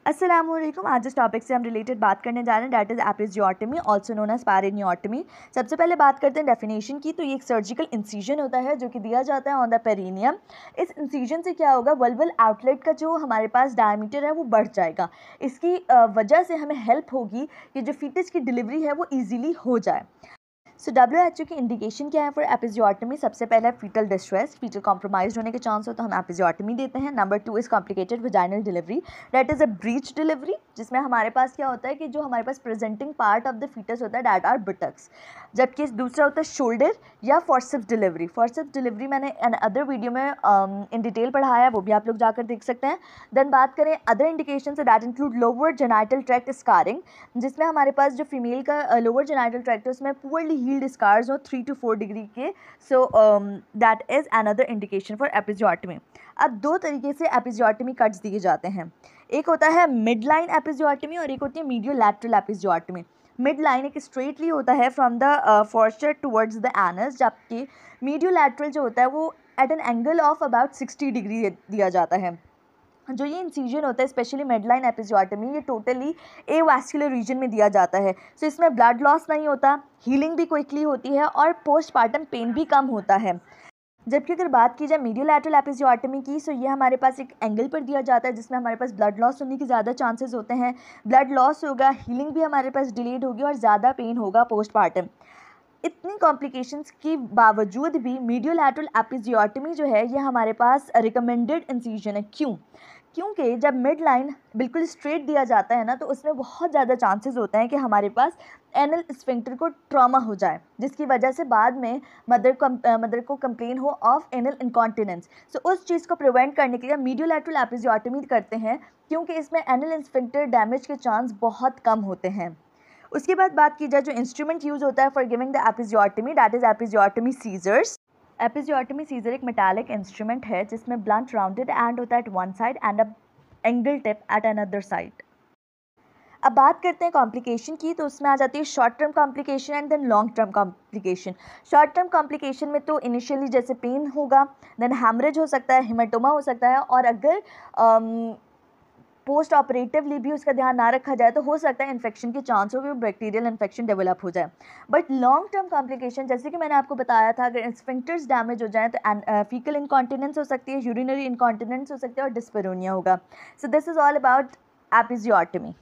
अस्सलामुअलैकुम। आज इस टॉपिक से हम रिलेटेड बात करने जा रहे हैं, that is episiotomy, also known as perineotomy. सबसे पहले बात करते हैं डेफिनेशन की। तो ये एक सर्जिकल इंसिजन होता है जो कि दिया जाता है ऑन द पेरिनियम। इस इंसिजन से क्या होगा, वल्वल आउटलेट का जो हमारे पास डायमीटर है वो बढ़ जाएगा। इसकी वजह से हमें हेल्प होगी कि जो फीटस की डिलीवरी है वो ईजिली हो जाए। सो WHO की इंडिकेशन क्या है फॉर एपिजियोटमी? सबसे पहले फीटल डिस्ट्रेस, फीटल कॉम्प्रोमाइज होने के चांस हो तो हम एपिजियोटमी देते हैं। Number 2 is complicated vaginal delivery, that is a breech delivery, जिसमें हमारे पास क्या होता है कि जो हमारे पास presenting part of the foetus होता है दैट आर बुटक्स। जबकि दूसरा होता है शोल्डर या फॉर्सेप्स डिलीवरी। फॉर्सेप्स डिलीवरी मैंने अदर वीडियो में इन डिटेल पढ़ाया है, वो भी आप लोग जाकर देख सकते हैं। देन बात करें अदर इंडिकेशन से, that include lower genital tract scarring, जिसमें हमारे पास जो फीमेल का लोअर जेनाइटल ट्रैक्ट है उसमें पुअरली हील्ड स्कार्स हो 3 to 4 डिग्री के। So that is another indication for episiotomy. अब दो तरीके से एपिजियोटमी कट्स दिए जाते हैं। एक होता है मिड लाइन एपिजियोटमी और एक होती है mediolateral episiotomy. Midline एक स्ट्रेटली होता है from the fourchette towards the anus, जबकि मीडियो लैटरल जो होता है वो at an angle of about 60 degree दिया जाता है। जो ये इंसिजन होता है स्पेशली मिडलाइन एपिजियोटमी, ये टोटली एवास्कुलर रीजन में दिया जाता है। सो इसमें ब्लड लॉस नहीं होता, हीलिंग भी क्विकली होती है और पोस्टपार्टम पेन भी कम होता है। जबकि अगर बात की जाए मीडियो लैटरल एपिजियोटमी की, सो ये हमारे पास एक एंगल पर दिया जाता है जिसमें हमारे पास ब्लड लॉस होने के ज़्यादा चांसेस होते हैं। ब्लड लॉस होगा, हीलिंग भी हमारे पास डिलेड होगी और ज़्यादा पेन होगा पोस्टपार्टम। इतनी कॉम्प्लिकेशंस के बावजूद भी मीडियो लैटरल एपिजियोटमी जो है ये हमारे पास रिकमेंडेड इंसिजन है। क्यों? क्योंकि जब मिड लाइन बिल्कुल स्ट्रेट दिया जाता है ना, तो उसमें बहुत ज़्यादा चांसेस होते हैं कि हमारे पास एनल स्फिंक्टर को ट्रॉमा हो जाए, जिसकी वजह से बाद में मदर को कंप्लेन हो ऑफ एनल इनकॉन्टिनेंस। सो उस चीज़ को प्रिवेंट करने के लिए मीडियो लैटरल एपिजियोटमी करते हैं, क्योंकि इसमें एनल स्फिंक्टर डैमेज के चांस बहुत कम होते हैं। उसके बाद बात की जाए जो इंस्ट्रूमेंट यूज़ होता है for giving the episiotomy, that is episiotomy scissors. Episiotomy scissor एक मेटालिक इंस्ट्रूमेंट है जिसमें ब्लंट राउंडेड एंड होता है at one side and a angle tip at another side. अब बात करते हैं कॉम्प्लिकेशन की, तो उसमें आ जाती है short term complication and then long term complication. Short term complication में तो इनिशियली जैसे पेन होगा, देन हैमरेज हो सकता है, हिमेटोमा हो सकता है, और अगर पोस्ट ऑपरेटिवली भी उसका ध्यान ना रखा जाए तो हो सकता है इन्फेक्शन के चांस हो कि बैक्टीरियल इन्फेक्शन डेवलप हो जाए। बट लॉन्ग टर्म कॉम्प्लिकेशन जैसे कि मैंने आपको बताया था, अगर स्फिंक्टर्स डैमेज हो जाए तो फीकल इनकॉन्टिनेंस हो सकती है, यूरिनरी इनकॉन्टिनेंस हो सकती है और डिस्पेरोनिया होगा। So this is all about episiotomy.